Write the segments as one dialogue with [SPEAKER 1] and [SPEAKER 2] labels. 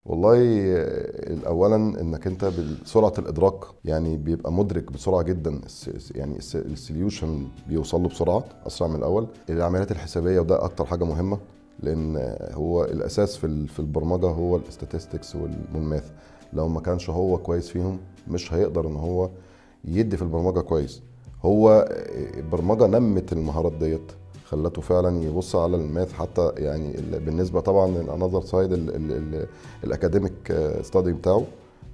[SPEAKER 1] والله اولا انك انت بسرعه الادراك، يعني بيبقى مدرك بسرعه جدا يعني السوليوشن بيوصل له بسرعه اسرع من الاول. العمليات الحسابيه وده اكتر حاجه مهمه، لان هو الاساس في البرمجه هو الاستاتستكس والماث. لو ما كانش هو كويس فيهم مش هيقدر ان هو يدي في البرمجه كويس. هو البرمجه نمت المهارات ديت، خلته فعلا يبص على الماث حتى، يعني بالنسبه طبعا للانذر سايد الاكاديميك ستادي بتاعه.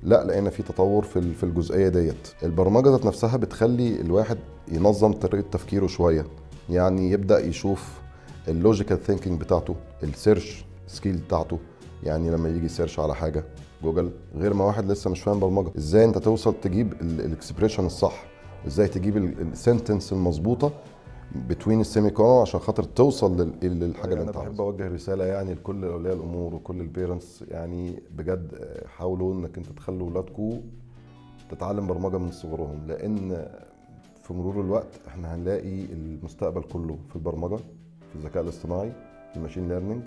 [SPEAKER 1] لا، لقينا في تطور في الجزئيه ديت. البرمجه ذات نفسها بتخلي الواحد ينظم طريقه تفكيره شويه، يعني يبدا يشوف اللوجيكال ثينكينج بتاعته، السيرش سكيل بتاعته. يعني لما يجي يسيرش على حاجه جوجل، غير ما واحد لسه مش فاهم برمجه، ازاي انت توصل تجيب الاكسبريشن الصح، ازاي تجيب السنتنس المظبوطه بتوين السيمي كولون عشان خاطر توصل للحاجه اللي انت عاوزها. انا بحب اوجه رساله يعني لكل اولياء الامور وكل البيرنتس، يعني بجد حاولوا انك انت تخلوا اولادكم تتعلم برمجه من صغرهم، لان في مرور الوقت احنا هنلاقي المستقبل كله في البرمجه، في الذكاء الاصطناعي، في الماشين ليرنينج.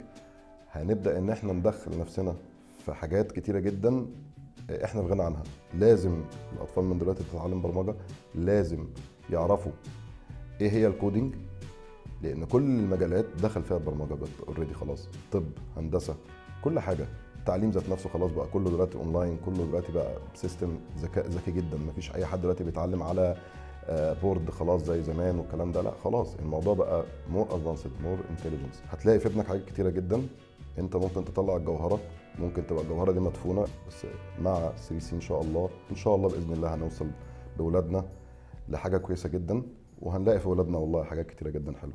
[SPEAKER 1] هنبدا ان احنا ندخل نفسنا في حاجات كتيره جدا احنا في غنى عنها. لازم الاطفال من دلوقتي تتعلم برمجه، لازم يعرفوا ايه هي الكودينج، لان كل المجالات دخل فيها البرمجه اوريدي خلاص. طب، هندسه، كل حاجه. التعليم ذات نفسه خلاص بقى كله دلوقتي اونلاين، كله دلوقتي بقى سيستم ذكاء ذكي جدا. مفيش اي حد دلوقتي بيتعلم على بورد خلاص زي زمان والكلام ده، لا خلاص الموضوع بقى مور ادفانسد، مور انتليجنس. هتلاقي في ابنك حاجات كتيره جدا. انت ممكن تطلع الجوهره، ممكن تبقى الجوهره دي مدفونه، بس مع 3 سي ان شاء الله، ان شاء الله باذن الله هنوصل باولادنا لحاجه كويسه جدا، وهنلاقي في اولادنا والله حاجات كتيره جدا حلوه.